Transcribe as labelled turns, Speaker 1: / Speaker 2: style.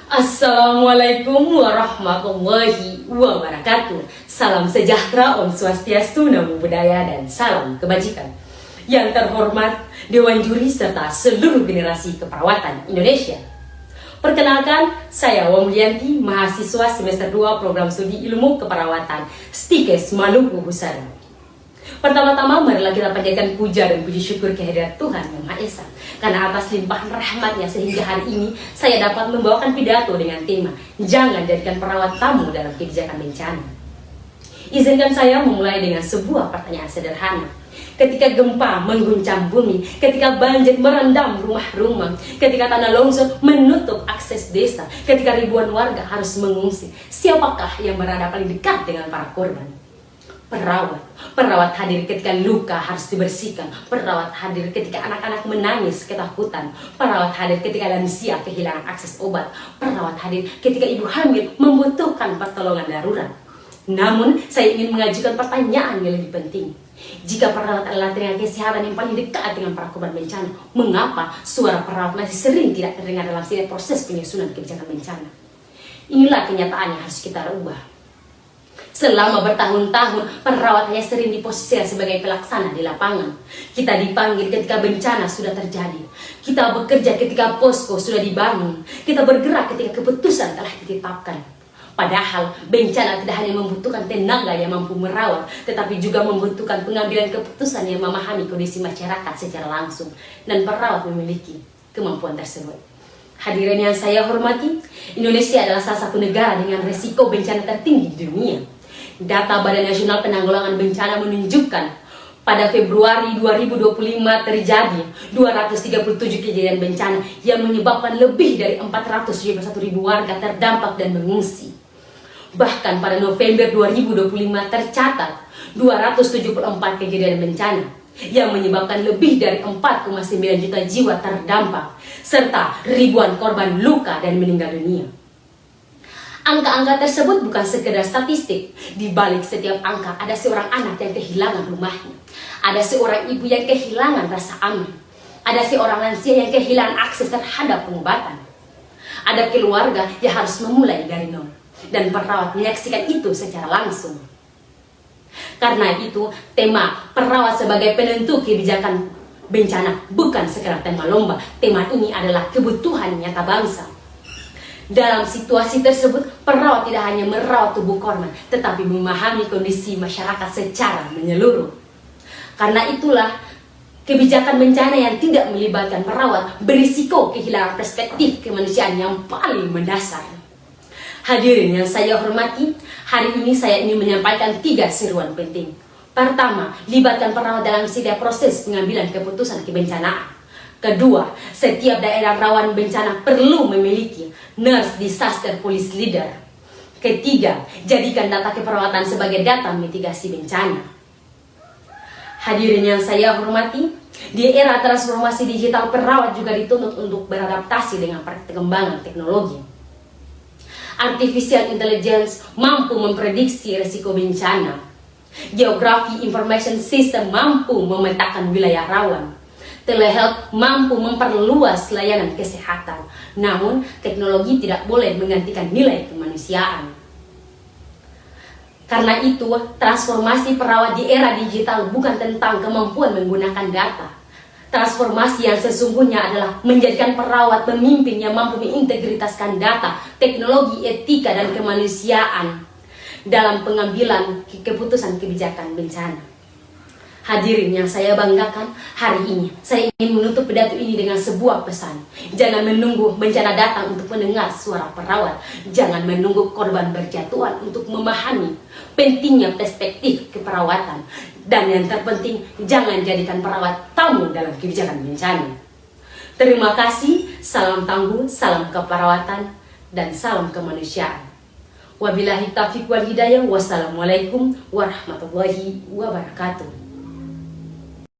Speaker 1: Assalamualaikum warahmatullahi wabarakatuh. Salam sejahtera, Om Swastiastu, Namo Buddhaya, dan salam kebajikan. Yang terhormat Dewan Juri serta seluruh generasi keperawatan Indonesia. Perkenalkan, saya Wamlianti, mahasiswa semester 2 program studi ilmu keperawatan Stikes Maluku Husara. Pertama-tama marilah kita panjatkan puja dan puji syukur kehadirat Tuhan Yang Maha Esa, karena atas limpahan rahmatnya sehingga hari ini saya dapat membawakan pidato dengan tema Jangan jadikan perawat tamu dalam kebijakan bencana. Izinkan saya memulai dengan sebuah pertanyaan sederhana. Ketika gempa mengguncang bumi, ketika banjir merendam rumah-rumah, ketika tanah longsor menutup akses desa, ketika ribuan warga harus mengungsi, siapakah yang berada paling dekat dengan para korban? Perawat hadir ketika luka harus dibersihkan. Perawat hadir ketika anak-anak menangis ketakutan. Perawat hadir ketika lansia kehilangan akses obat. Perawat hadir ketika ibu hamil membutuhkan pertolongan darurat. Namun, saya ingin mengajukan pertanyaan yang lebih penting. Jika perawat adalah tenaga kesehatan yang paling dekat dengan para korban bencana, mengapa suara perawat masih sering tidak terdengar dalam setiap proses penyusunan kebijakan bencana? Inilah kenyataan yang harus kita ubah. Selama bertahun-tahun, perawat hanya sering diposisikan sebagai pelaksana di lapangan. Kita dipanggil ketika bencana sudah terjadi. Kita bekerja ketika posko sudah dibangun. Kita bergerak ketika keputusan telah ditetapkan. Padahal, bencana tidak hanya membutuhkan tenaga yang mampu merawat, tetapi juga membutuhkan pengambilan keputusan yang memahami kondisi masyarakat secara langsung. Dan perawat memiliki kemampuan tersebut. Hadirin yang saya hormati, Indonesia adalah salah satu negara dengan resiko bencana tertinggi di dunia. Data Badan Nasional Penanggulangan Bencana menunjukkan pada Februari 2025 terjadi 237 kejadian bencana yang menyebabkan lebih dari 471.000 warga terdampak dan mengungsi. Bahkan pada November 2025 tercatat 274 kejadian bencana yang menyebabkan lebih dari 4,9 juta jiwa terdampak serta ribuan korban luka dan meninggal dunia. Angka-angka tersebut bukan sekedar statistik. Di balik setiap angka ada seorang anak yang kehilangan rumahnya. Ada seorang ibu yang kehilangan rasa aman. Ada seorang lansia yang kehilangan akses terhadap pengobatan. Ada keluarga yang harus memulai dari nol. Dan perawat menyaksikan itu secara langsung. Karena itu, tema perawat sebagai penentu kebijakan bencana bukan sekedar tema lomba. Tema ini adalah kebutuhan nyata bangsa. Dalam situasi tersebut, perawat tidak hanya merawat tubuh korban, tetapi memahami kondisi masyarakat secara menyeluruh. Karena itulah, kebijakan bencana yang tidak melibatkan perawat berisiko kehilangan perspektif kemanusiaan yang paling mendasar. Hadirin yang saya hormati, hari ini saya ingin menyampaikan 3 seruan penting. Pertama, libatkan perawat dalam setiap proses pengambilan keputusan kebencanaan. Kedua, setiap daerah rawan bencana perlu memiliki Nurse Disaster Police Leader. Ketiga, jadikan data keperawatan sebagai data mitigasi bencana. Hadirin yang saya hormati, di era transformasi digital, perawat juga dituntut untuk beradaptasi dengan perkembangan teknologi. Artificial Intelligence mampu memprediksi risiko bencana. Geography Information System mampu memetakan wilayah rawan. Telehealth mampu memperluas layanan kesehatan. Namun, teknologi tidak boleh menggantikan nilai kemanusiaan. Karena itu, transformasi perawat di era digital bukan tentang kemampuan menggunakan data. Transformasi yang sesungguhnya adalah menjadikan perawat pemimpin yang mampu mengintegritaskan data, teknologi, etika, dan kemanusiaan dalam pengambilan keputusan kebijakan bencana. Hadirin yang saya banggakan, hari ini saya ingin menutup pidato ini dengan sebuah pesan. Jangan menunggu bencana datang untuk mendengar suara perawat. Jangan menunggu korban berjatuhan untuk memahami pentingnya perspektif keperawatan. Dan yang terpenting, jangan jadikan perawat tamu dalam kebijakan bencana. Terima kasih, salam tangguh, salam keperawatan, dan salam kemanusiaan. Wabillahi taufiq wal hidayah. Wassalamualaikum warahmatullahi wabarakatuh.